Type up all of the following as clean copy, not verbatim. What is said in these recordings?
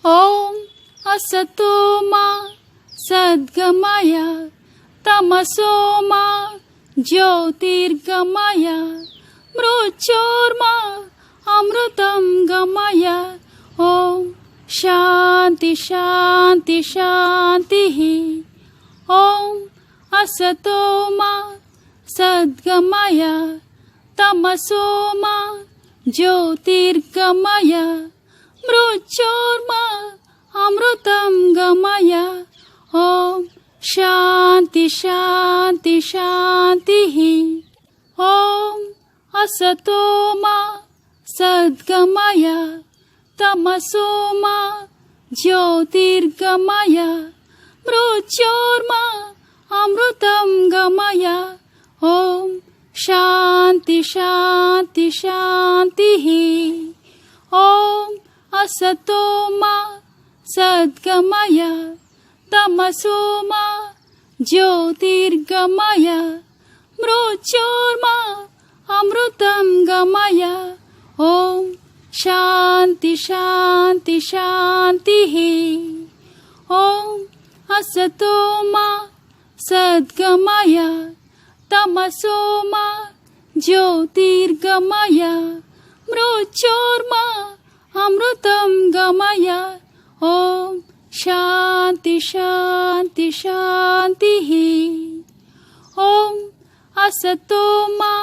ॐ असतो मा सद्गमय तमसो मा ज्योतिर्गमय मृत्योर्मा अमृतं गमय। ॐ शान्ति शान्ति शान्तिः। ॐ असतो मा सद्गमय तमसो मा ज्योतिर्गमय मृत्योर्मा अमृतं गमय। ॐ शान्ति शान्ति शान्तिः। ॐ असतो मा सद्गमय तमसो मा ज्योतिर्गमय मृत्योर्मा अमृतं गमय। ॐ शान्ति शान्ति शान्तिः। ॐ असतो मा सद्गमय तमसो मा ज्योतिर्गमय मृत्योर्मा अमृतं गमय। ॐ शान्ति शान्ति शान्तिः। ॐ असतो मा सद्गमय तमसो मा ज्योतिर्गमय मृत्योर्मा अमृतं गमय। ॐ शान्ति शान्ति शान्तिः। ॐ असतो मा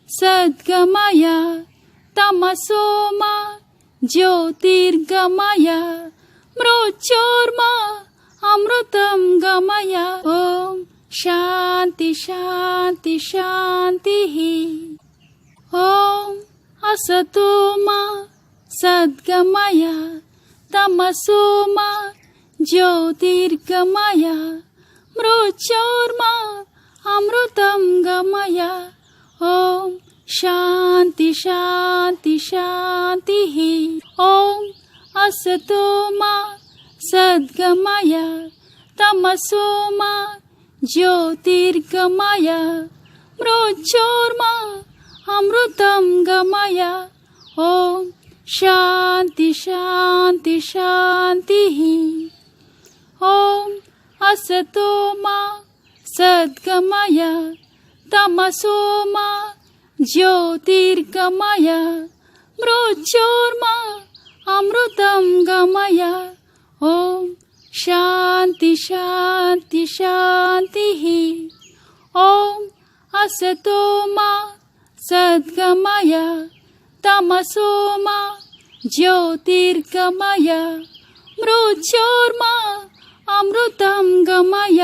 सद्गमय तमसो मा ज्योतिर्गमय मृत्योर्मा अमृतं गमय। ॐ शान्ति शान्ति शान्तिः। ॐ असतो मा सद्गमय तमसो मा ज्योतिर्गमय मृत्योर्मा अमृतं गमय। ॐ शान्ति शान्ति शान्तिः। ॐ असतो मा सद्गमय तमसो मा ज्योतिर्गमय मृत्योर्मा अमृतं गमय। ॐ शान्ति शान्ति शान्तिः। ॐ असतो मा सद्गमय तमसो मा ज्योतिर्गमय मृत्योर्मा अमृतं गमय। ॐ शान्ति शान्ति शान्तिः। ॐ असतो मा सद्गमय तमसो मा ज्योतिर्गमय मृत्योर्मा अमृतं गमय।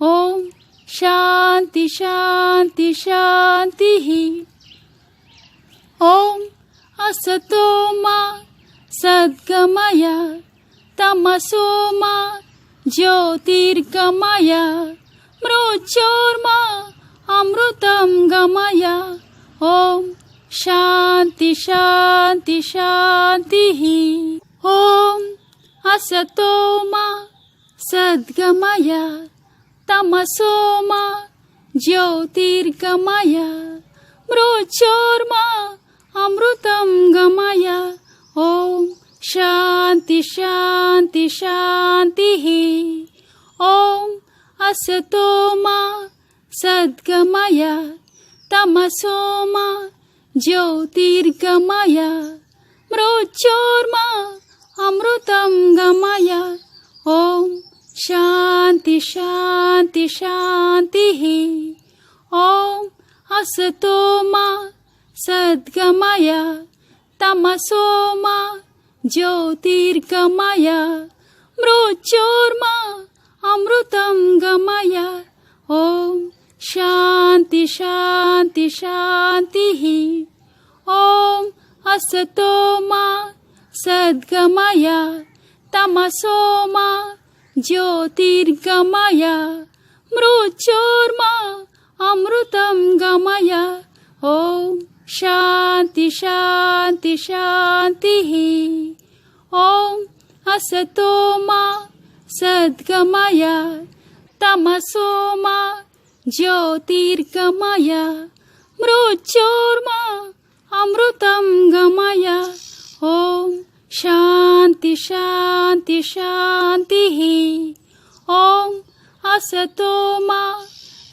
ॐ शान्ति शान्ति शान्तिः। ॐ असतो मा सद्गमय तमसो मा ज्योतिर्गमय मृत्योर्मा अमृतं गमय। ॐ शान्ति शान्ति शान्तिः। ॐ असतो मा सद्गमय तमसो मा ज्योतिर्गमय मृत्योर्मा अमृतं गमय। ॐ शान्ति शान्ति शान्तिः। ॐ असतो मा सद्गमय तमसो मा ज्योतिर्गमय मृत्योर्मा अमृतं गमय। ॐ शान्ति शान्ति शान्तिः। ॐ असतो मा सद्गमय तमसो मा ज्योतिर्गमय मृत्योर्मा अमृतं गमय। ॐ शान्ति शान्ति शान्तिः। ॐ असतो मा सद्गमय तमसो मा ज्योतिर्गमय मृत्योर्मा अमृतं गमय। ॐ शान्ति शान्ति शान्तिः। ॐ असतो मा सद्गमय तमसो मा ज्योतिर्गमय मृत्योर्मा अमृतं गमय। ॐ शान्ति शांति शांति शान्तिः। ॐ असतो मा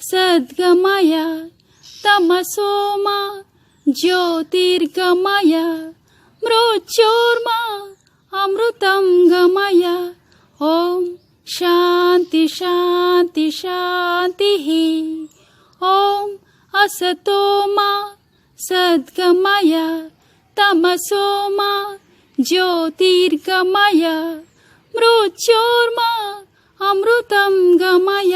सद्गमय तमसो मा ज्योतिर्गमय मृत्योर्मा अमृतं गमय। ॐ शांति शांति शान्तिः। ॐ असतो मा सद्गमय तमसो मा ज्योतिर्गमय मृत्योर्मा अमृतं गमय।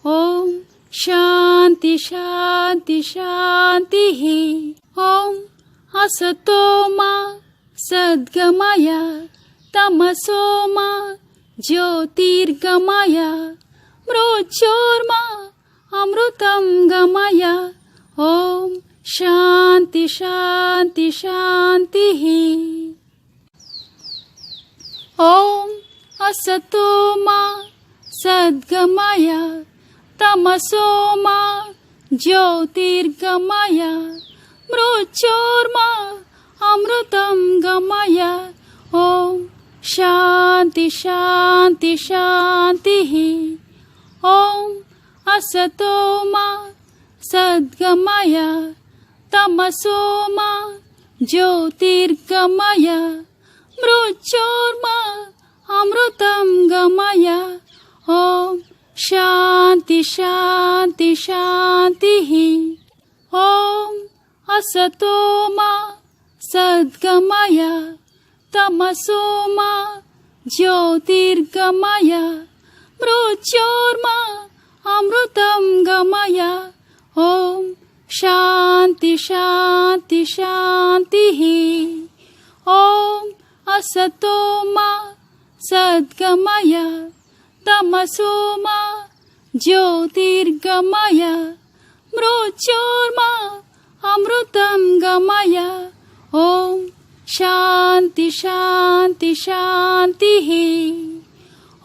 ॐ शांति शांति शान्तिः। ॐ असतो मा सद्गमय तमसो मा ज्योतिर्गमय मृत्योर्मा अमृतं गमय। ॐ शांति शांति शान्तिः। ॐ असतो मा सद्गमय तमसो मा ज्योतिर्गमय मृत्योर्मा अमृतं गमय। ॐ शांति शांति शान्तिः। ॐ असतो मा सद्गमय तमसो मा ज्योतिर्गमय मृत्योर्मा अमृतं गमय। ॐ शांति शांति शान्तिः। ॐ असतो मा सद्गमय तमसो मा ज्योतिर्गमय मृत्योर्मा अमृतं गमय। ॐ शांति शांति शान्तिः। ॐ असतो मा सद्गमय तमसो मा ज्योतिर्गमय मृत्योर्मा अमृतं गमय। ॐ शांति शांति शान्तिः।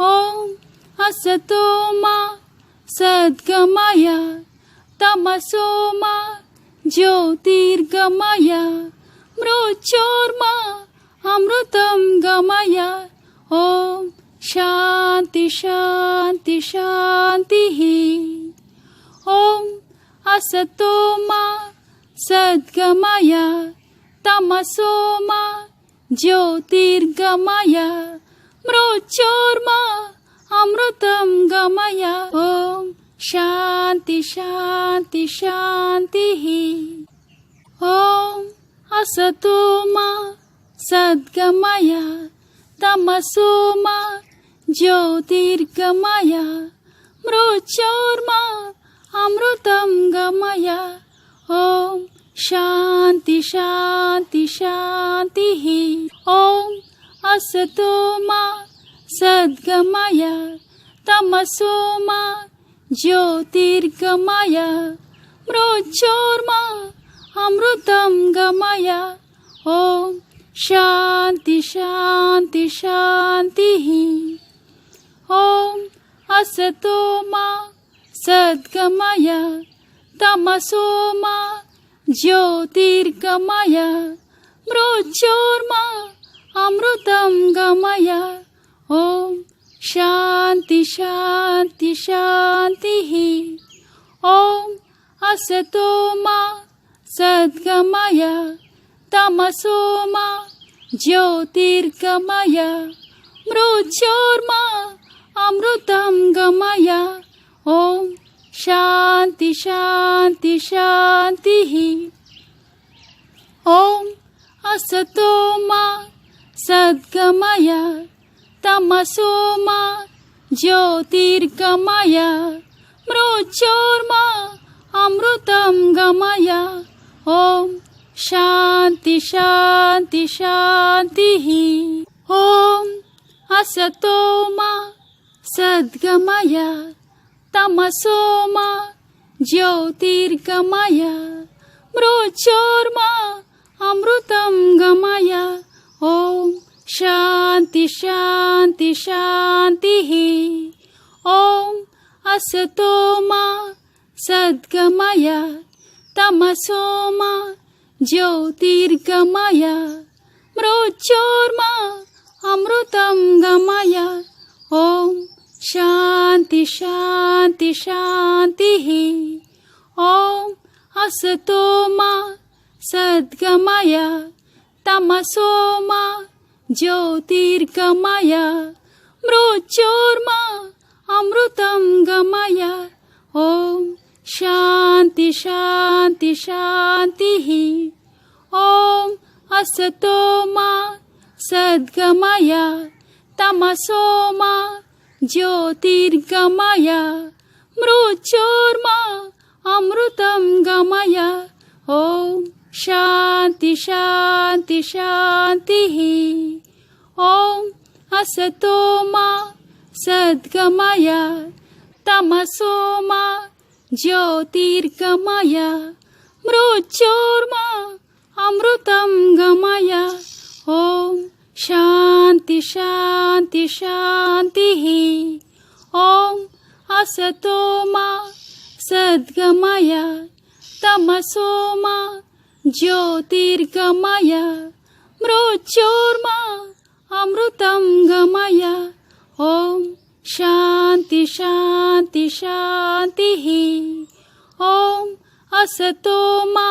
ॐ असतो मा सद्गमय तमसो मा ज्योतिर्गमय मृत्योर्मा अमृतं गमय। ॐ शांति शांति शान्तिः। ॐ असतो मा सद्गमय तमसो मा ज्योतिर्गमय मृत्योर्मा अमृतं गमय। ॐ शांति शांति शान्तिः। ॐ असतो मा सद्गमय तमसो मा ज्योतिर्गमय मृत्योर्मा अमृतं गमय। ॐ शांति शांति शान्तिः। ॐ असतो मा सद्गमय तमसो मा ज्योतिर्गमय मृत्योर्मा अमृतं गमय। ॐ शांति शांति शान्तिः। ॐ असतो मा सद्गमय तमसो मा ज्योतिर्गमय मृत्योर्मा अमृतं गमय। ॐ शांति शांति शान्तिः। ॐ असतो मा सद्गमय तमसो मा ज्योतिर्गमय मृत्योर्मा अमृतं गमय। ॐ शांति शांति शान्तिः। ॐ असतो मा सद्गमय तमसो मा ज्योतिर्गमय मृत्योर्मा अमृतं गमय। ॐ शांति शांति शान्तिः। ॐ असतो मा सद्गमय तमसो मा ज्योतिर्गमय मृत्योर्मा अमृतं गमय। ॐ शांति शांति शान्तिः। ॐ असतो मा सद्गमय तमसो मा ज्योतिर्गमय मृत्योर्मा अमृतं गमय ॐ शान्ति शान्ति शान्तिः ॐ असतो मा सद्गमय तमसो मा ज्योतिर्गमय मृत्योर्मा अमृतं गमय ॐ शान्ति शान्ति शान्तिः ॐ असतो मा सद्गमय तमसो मा ज्योतिर्गमय मृत्योर्मा अमृतं गमय ॐ शान्ति शान्ति शान्तिः ॐ असतो मा सद्गमय तमसो मा ज्योतिर्गमय मृत्योर्मा अमृतं गमय ॐ शान्ति शान्ति शान्तिः ॐ असतो मा सद्गमय तमसो मा ज्योतिर्गमय मृत्योर्मा अमृतं गमय ॐ शान्ति शान्ति शान्तिः ॐ असतो मा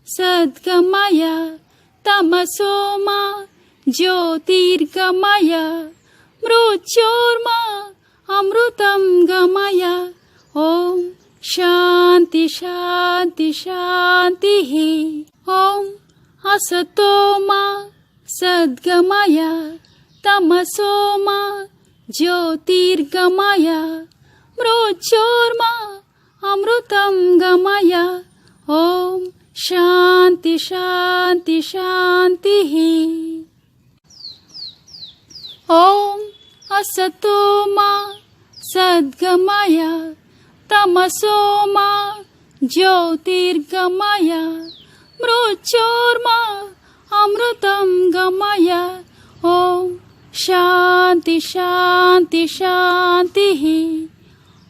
सद्गमय तमसो मा ज्योतिर्गमय मृत्योर्मा अमृतं गमय ॐ शान्ति शान्ति शान्तिः ॐ असतो मा सद्गमय तमसो मा ज्योतिर्गमय मृत्योर्मा अमृतं गमय ॐ शान्ति शान्ति शान्तिः ॐ असतो मा सद्गमय तमसो मा ज्योतिर्गमय मृत्योर्मा अमृतं गमय ॐ शान्ति शान्ति शान्तिः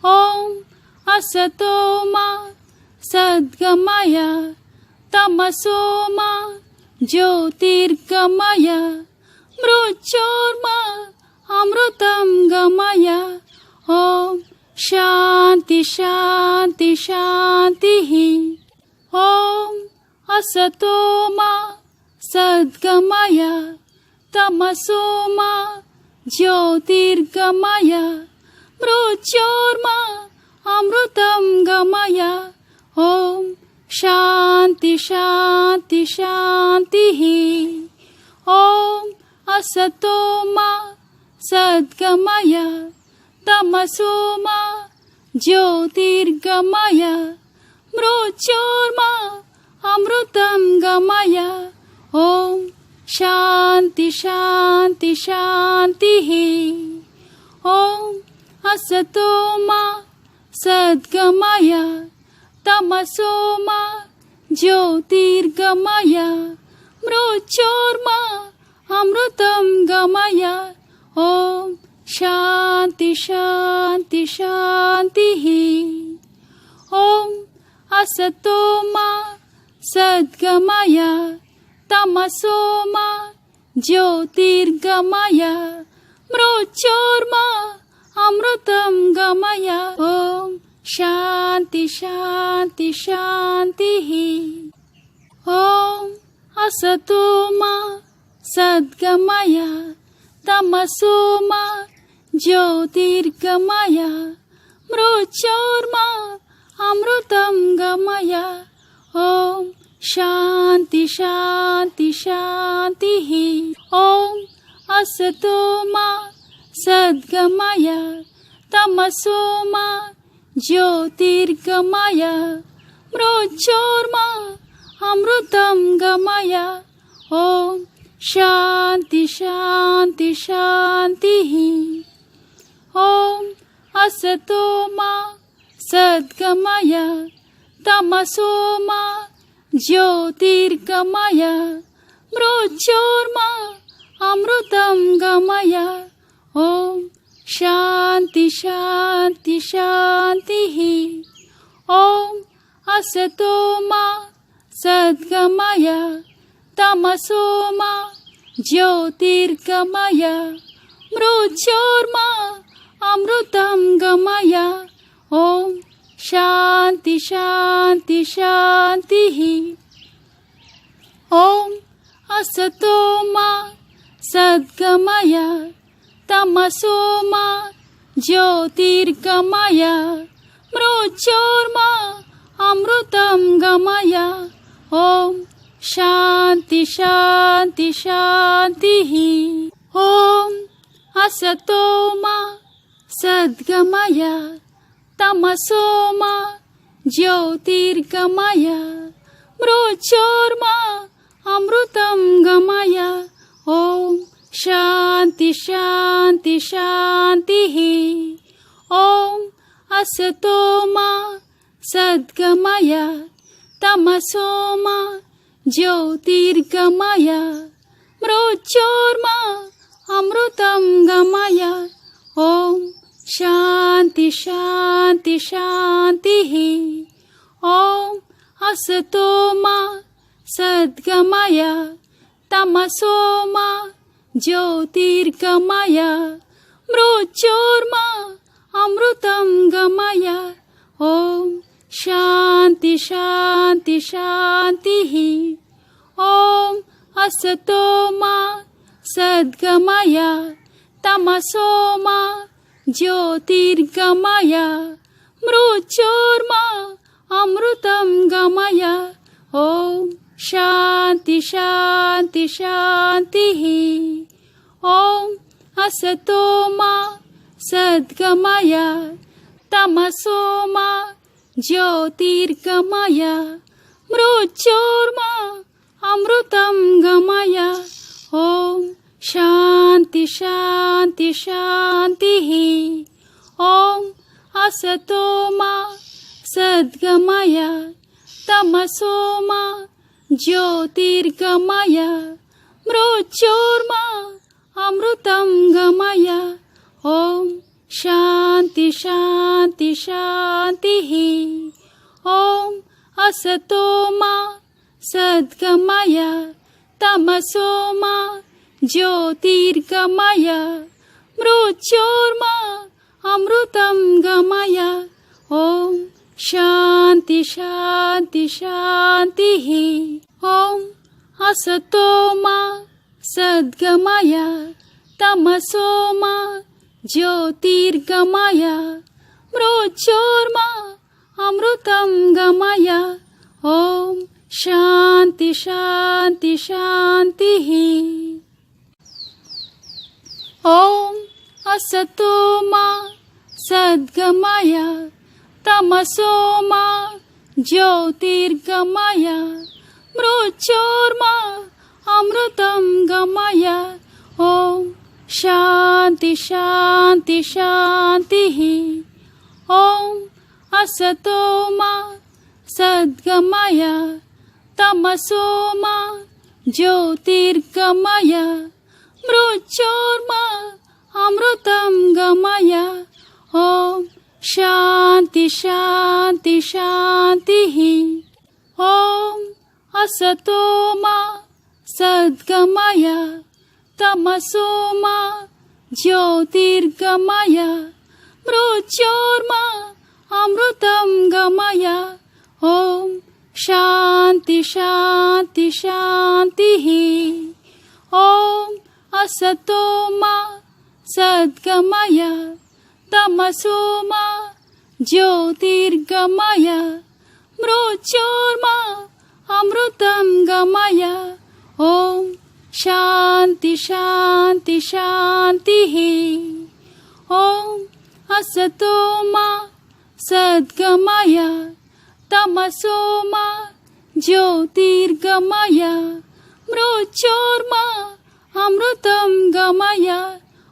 ॐ असतो मा सद्गमय तमसो मा ज्योतिर्गमय मृत्योर्मा अमृतं गमय ॐ शान्ति शान्ति शान्तिः ॐ असतो मा सद्गमय तमसो मा ज्योतिर्गमय मृत्योर्मा अमृतं गमय ॐ शान्ति शान्ति शान्तिः ॐ असतो मा सद्गमय तमसो मा ज्योतिर्गमय मृत्योर्मा अमृतं गमय ॐ शान्ति शान्ति शान्तिः ॐ असतो मा सद्गमय तमसो मा ज्योतिर्गमय मृत्योर्मा अमृतं गमय ॐ शान्ति शान्ति शान्तिः ॐ असतो मा सद्गमय तमसो मा ज्योतिर्गमय मृत्योर्मा अमृतं गमय ॐ शान्ति शान्ति शान्तिः ॐ असतो मा सद्गमय तमसो मा ज्योतिर्गमय मृत्योर्मा अमृतं गमय ॐ शान्ति शान्ति शान्तिः ॐ असतो मा सद्गमय तमसो मा ज्योतिर्गमय मृत्योर्मा अमृतं गमय ॐ शान्ति शान्ति शान्तिः ॐ असतो मा सद्गमय तमसो मा ज्योतिर्गमय मृत्योर्मा अमृतं गमय ॐ शान्ति शान्ति शान्तिः ॐ असतो मा सद्गमय तमसो मा ज्योतिर्गमय मृत्योर्मा अमृतं गमय। ॐ शान्ति शान्ति शान्तिः। ॐ असतो मा सद्गमय तमसो मा ज्योतिर्गमय मृत्योर्मा अमृतं गमय। ॐ शान्ति शान्ति शान्तिः। ॐ असतो मा सद्गमय तमसो मा ज्योतिर्गमय मृत्योर्मा अमृतं गमय। ॐ शान्ति शान्ति शान्तिः। ॐ असतो मा सद्गमय तमसो मा ज्योतिर्गमय मृत्योर्मा अमृतं गमय। ॐ शान्ति शान्ति शान्तिः। ॐ असतो मा सद्गमय तमसो मा ज्योतिर्गमय मृत्योर्मा अमृतं गमय। ॐ शान्ति शान्ति शान्तिः। ॐ असतो मा सद्गमय तमसो मा ज्योतिर्गमय मृत्योर्मा अमृतं गमय। ॐ शान्ति शान्ति शान्तिः। ॐ असतो मा सद्गमय तमसो मा ज्योतिर्गमय मृत्योर्मा अमृतं गमय। ॐ शान्ति शान्ति शान्तिः। ॐ असतो मा सद्गमय तमसो मा ज्योतिर्गमय मृत्योर्मा अमृतं गमय। ॐ शान्ति शान्ति शान्तिः। ॐ असतो मा सद्गमय तमसो मा ज्योतिर्गमय मृत्योर्मा अमृतं गमय। ॐ शान्ति शान्ति शान्तिः। ॐ असतो मा सद्गमय तमसो मा ज्योतिर्गमय मृत्योर्मा अमृतं गमय। ॐ शान्ति शान्ति शान्तिः। ॐ असतो मा सद्गमय तमसो मा ज्योतिर्गमय मृत्योर्मा अमृतं गमय। ॐ शान्ति शान्ति शान्तिः। ॐ असतो मा सद्गमय तमसो मा ज्योतिर्गमय मृत्योर्मा अमृतं गमय। ॐ शान्ति शान्ति शान्तिः। ॐ असतो मा सद्गमय तमसो मा ज्योतिर्गमय मृत्योर्मा अमृतं गमय। ॐ शान्ति शान्ति शान्तिः। ॐ असतो मा सद्गमय तमसो मा ज्योतिर्गमय मृत्योर्मा अमृतं गमय। ॐ शान्ति शान्ति शान्तिः। ॐ असतो मा सद्गमय तमसो मा ज्योतिर्गमय मृत्योर्मा अमृतं गमय।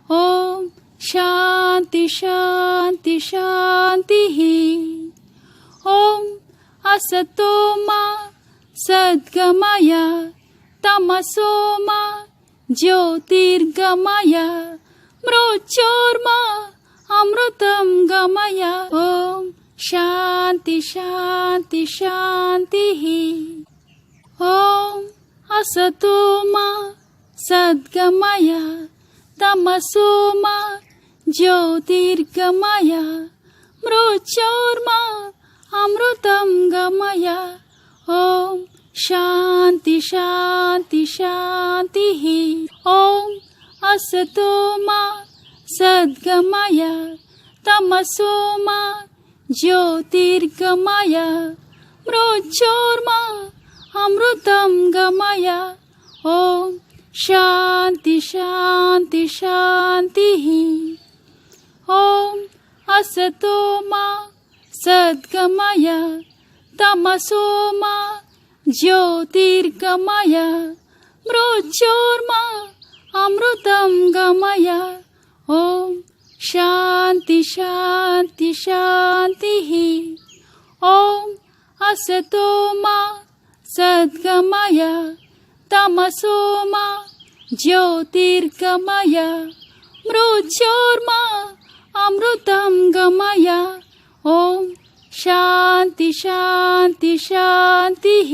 ॐ शान्ति शान्ति शान्तिः। ॐ असतो मा सद्गमय तमसो मा ज्योतिर्गमय मृत्योर्मा अमृतं गमय। ॐ शान्ति शान्ति शान्तिः। ॐ असतो मा सद्गमय तमसो मा ज्योतिर्गमय मृत्योर्मा अमृतं गमय ॐ शान्ति शान्ति शान्तिः ॐ असतो मा सद्गमय तमसो मा ज्योतिर्गमय मृत्योर्मा अमृतं गमय ॐ शान्ति शान्ति शान्तिः ॐ असतो मा सद्गमय तमसो मा ज्योतिर्गमय मृत्योर्मा अमृतं गमय ॐ शान्ति शान्ति शान्तिः ॐ असतो मा सद्गमय तमसो मा ज्योतिर्गमय मृत्योर्मा अमृतं गमय ॐ शान्ति शान्ति शान्तिः।